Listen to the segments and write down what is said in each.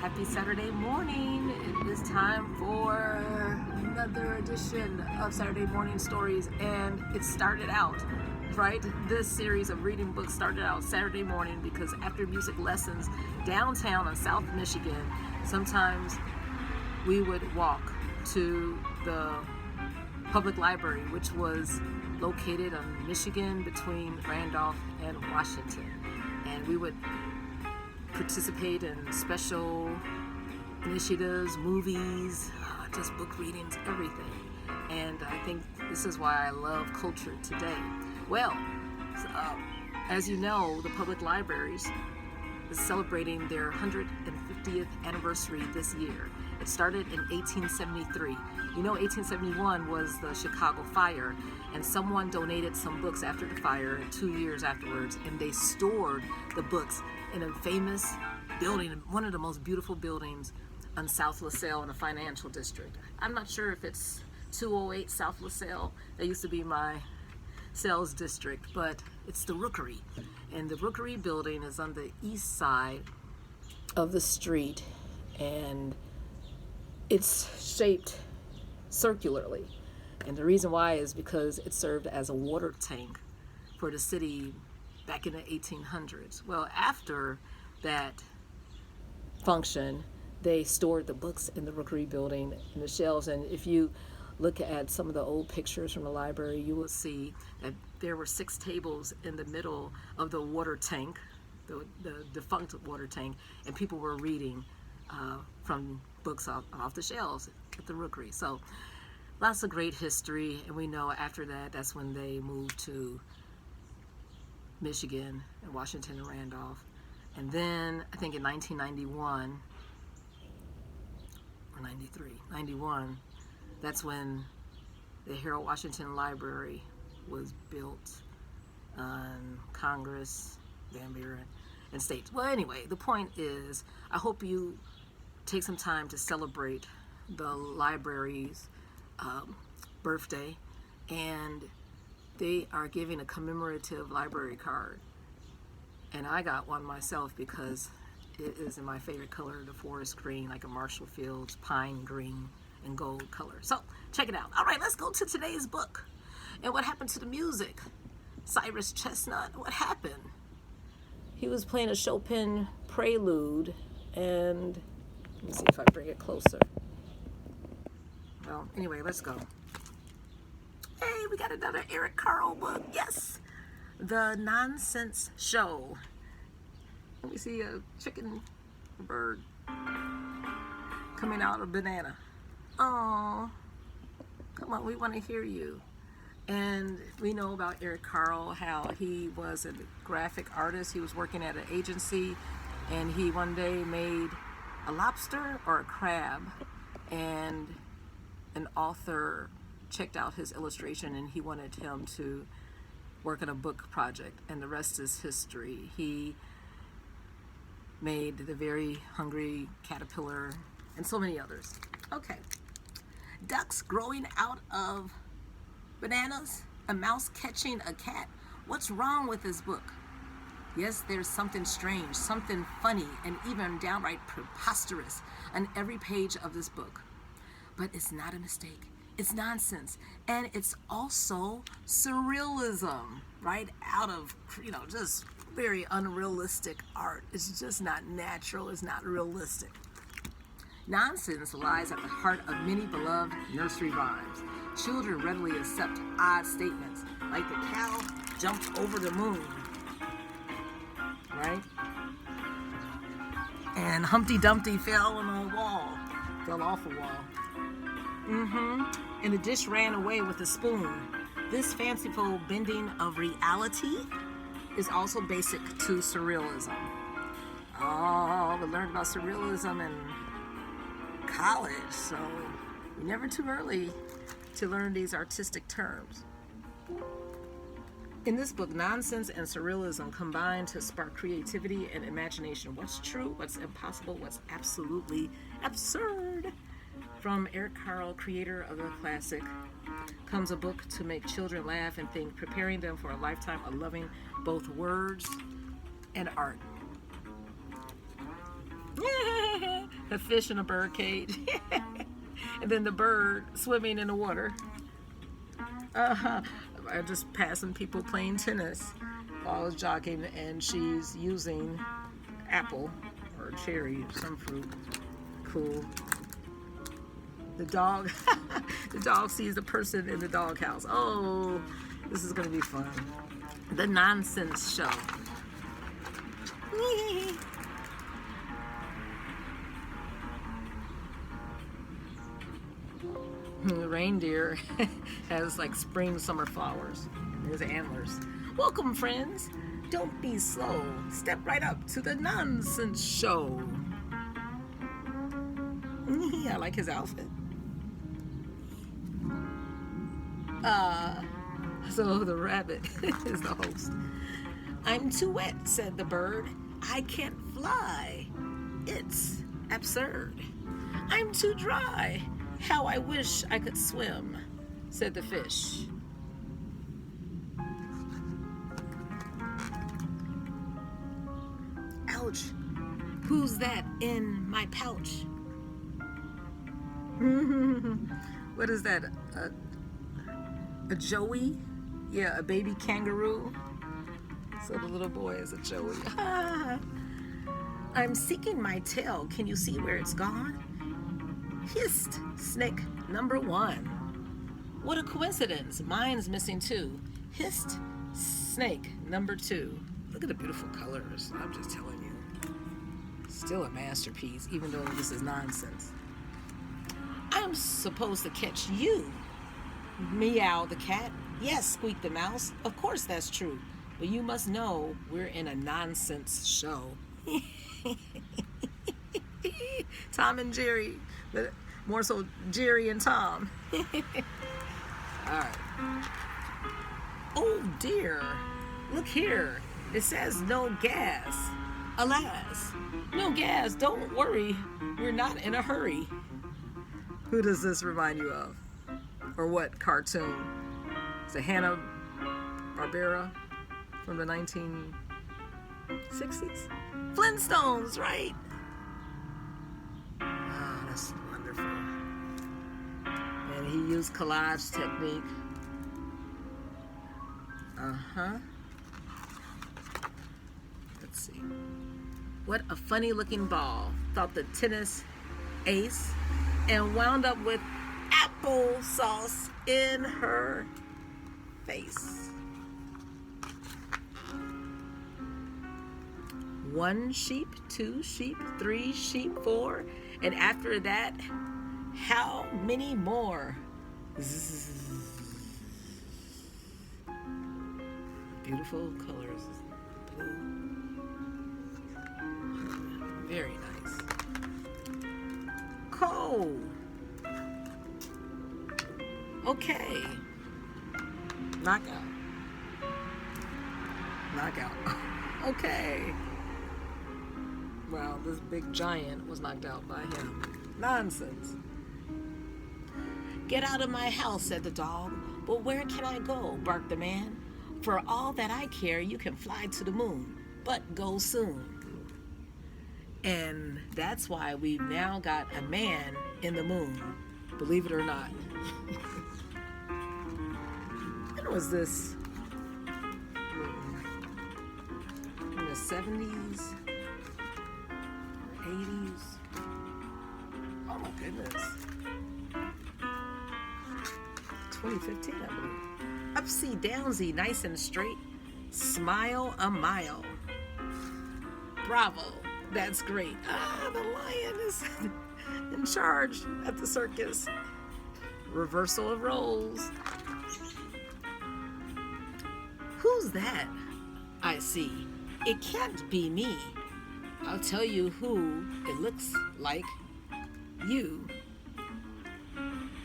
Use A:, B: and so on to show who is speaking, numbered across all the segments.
A: Happy Saturday morning. It is time for another edition of Saturday Morning Stories, and it started out, right? This series of reading books started out Saturday morning because after music lessons downtown in South Michigan, sometimes we would walk to the public library, which was located in Michigan between Randolph and Washington, and we would participate in special initiatives, movies, just book readings, everything. And I think this is why I love culture today. Well, as you know, the public libraries is celebrating their 150th anniversary this year. It started in 1873. You know, 1871 was the Chicago fire, and someone donated some books after the fire 2 years afterwards, and they stored the books in a famous building, one of the most beautiful buildings on South LaSalle in the financial district. I'm not sure if it's 208 South LaSalle. That used to be my sales district, but it's the Rookery. And the Rookery building is on the east side of the street, and it's shaped circularly. And the reason why is because it served as a water tank for the city back in the 1800s. Well, after that function, they stored the books in the Rookery building in the shelves. And if you look at some of the old pictures from the library, you will see that there were 6 tables in the middle of the water tank, the defunct water tank, and people were reading from books off the shelves at the Rookery. So lots of great history, and we know after that, that's when they moved to Michigan and Washington and Randolph. And then I think in 1991 or 91, that's when the Harold Washington Library was built on Congress, Van Buren, and States. Well, anyway, the point is, I hope you take some time to celebrate the library's birthday, and they are giving a commemorative library card. And I got one myself because it is in my favorite color, the forest green, like a Marshall Fields pine green and gold color. So check it out. All right, let's go to today's book. And what happened to the music? Cyrus Chestnut, what happened? He was playing a Chopin prelude, and let me see if I bring it closer. Well, anyway, let's go. Hey, we got another Eric Carle book. Yes, The Nonsense Show. Let me see a chicken, a bird coming out of a banana. Oh, come on, we want to hear you. And we know about Eric Carle, how he was a graphic artist. He was working at an agency, and he one day made a lobster or a crab, and an author checked out his illustration, and he wanted him to work on a book project, and the rest is history. He made The Very Hungry Caterpillar and so many others. Okay. Ducks growing out of bananas, a mouse catching a cat. What's wrong with this book? Yes, there's something strange, something funny, and even downright preposterous on every page of this book. But it's not a mistake. It's nonsense. And it's also surrealism, right? Out of, just very unrealistic art. It's just not natural. It's not realistic. Nonsense lies at the heart of many beloved nursery rhymes. Children readily accept odd statements, like the cow jumped over the moon, right? And Humpty Dumpty fell off a wall. And the dish ran away with a spoon. This fanciful bending of reality is also basic to surrealism. Oh, we learned about surrealism in college, so you're never too early to learn these artistic terms. In this book, nonsense and surrealism combine to spark creativity and imagination. What's true, what's impossible, what's absolutely absurd. From Eric Carle, creator of the classic, comes a book to make children laugh and think, preparing them for a lifetime of loving both words and art. a fish in a bird cage. And then the bird swimming in the water. I'm just passing people playing tennis while I was jogging, and she's using apple or cherry, some fruit. Cool. The dog, the dog sees the person in the doghouse. Oh, this is gonna be fun. The nonsense show. The reindeer has like spring summer flowers. His antlers. Welcome, friends. Don't be slow. Step right up to the nonsense show. I like his outfit. So the rabbit is the host. I'm too wet, said the bird. I can't fly. It's absurd. I'm too dry. How I wish I could swim, said the fish. Ouch. Who's that in my pouch? What is that? A joey? Yeah, a baby kangaroo. So the little boy is a joey. I'm seeking my tail. Can you see where it's gone? Hissed snake number 1. What a coincidence. Mine's missing too. Hissed snake number 2. Look at the beautiful colors. I'm just telling you. Still a masterpiece, even though this is nonsense. I'm supposed to catch you. Meow the cat. Yes, squeaked the mouse. Of course that's true. But you must know we're in a nonsense show. Tom and Jerry. But more so Jerry and Tom. All right. Oh dear. Look here. It says no gas. Alas. No gas. Don't worry. We're not in a hurry. Who does this remind you of? Or what cartoon? Is it Hanna-Barbera from the 1960s? Flintstones, right? Oh, that's wonderful. And he used collage technique. Let's see. What a funny looking ball, thought the tennis ace, and wound up with applesauce in her face. 1 sheep, 2 sheep, 3 sheep, 4, and after that, how many more? Zzz. Beautiful colors. Blue. Very nice. Cold. Okay. Knockout. Knockout. Okay. Wow, this big giant was knocked out by him. Nonsense. Get out of my house, said the dog. But where can I go? Barked the man. For all that I care, you can fly to the moon, but go soon. And that's why we've now got a man in the moon, believe it or not. When was this? In the 70s? 80s? Oh my goodness. 2015, I believe. Upsy downsy, nice and straight. Smile a mile. Bravo. That's great. Ah, the lion is in charge at the circus. Reversal of roles. Who's that? I see. It can't be me. I'll tell you who it looks like. You.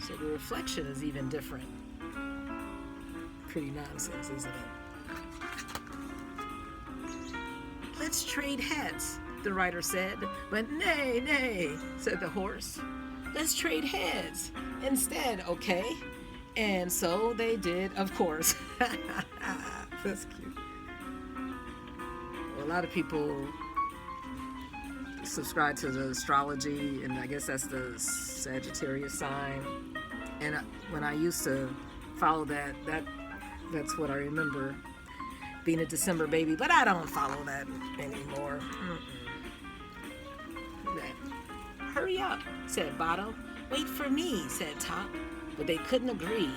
A: So the reflection is even different. Pretty nonsense, isn't it? Let's trade heads, the writer said. But nay, nay, said the horse. Let's trade heads instead, okay? And so they did, of course. That's cute. Well, a lot of people subscribe to the astrology, and I guess that's the Sagittarius sign. And when I used to follow that's what I remember, being a December baby. But I don't follow that anymore. Hurry up, said Bottom. Wait for me, said Top. But they couldn't agree,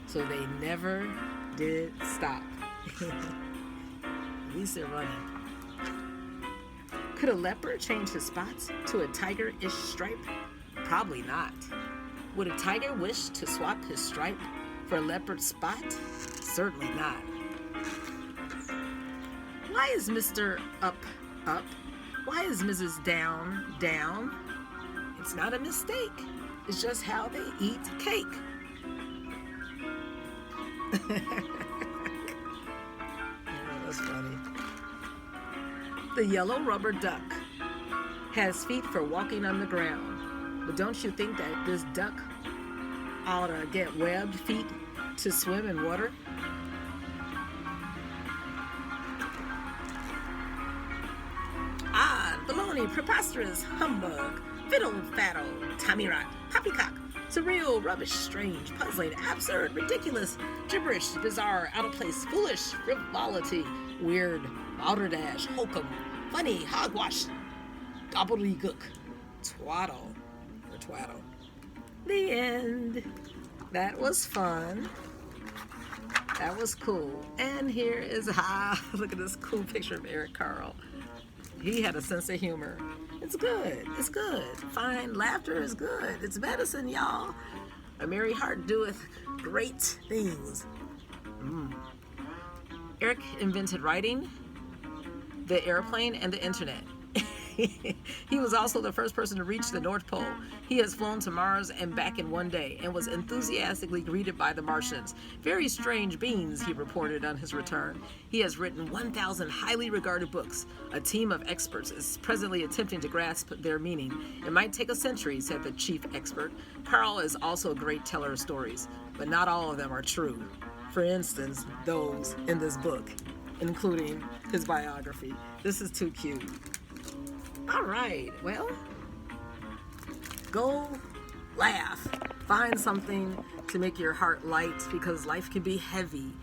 A: so they never did stop. At least they're running. Could a leopard change his spots to a tiger-ish stripe? Probably not. Would a tiger wish to swap his stripe for a leopard spot? Certainly not. Why is Mr. Up, up? Why is Mrs. Down, down? It's not a mistake. It's just how they eat cake. Oh, that's funny. The yellow rubber duck has feet for walking on the ground. But don't you think that this duck ought to get webbed feet to swim in water? Ah, baloney, preposterous, humbug, fiddle-faddle, tommy-rot, poppycock, surreal, rubbish, strange, puzzling, absurd, ridiculous, gibberish, bizarre, out-of-place, foolish, frivolity, weird, balderdash, hokum, funny, hogwash, gobbledygook, twaddle, or twaddle. The end. That was fun. That was cool. And here is, look at this cool picture of Eric Carle. He had a sense of humor. It's good. It's good. Fine. Laughter is good. It's medicine, y'all. A merry heart doeth great things. Eric invented writing, the airplane, and the internet. He was also the first person to reach the North Pole. He has flown to Mars and back in one day and was enthusiastically greeted by the Martians. Very strange beings, he reported on his return. He has written 1,000 highly regarded books. A team of experts is presently attempting to grasp their meaning. It might take a century, said the chief expert. Carl is also a great teller of stories, but not all of them are true. For instance, those in this book, including his biography. This is too cute. All right, well, go laugh. Find something to make your heart light, because life can be heavy,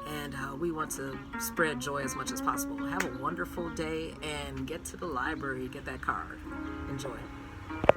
A: and we want to spread joy as much as possible. Have a wonderful day and get to the library, get that card. Enjoy.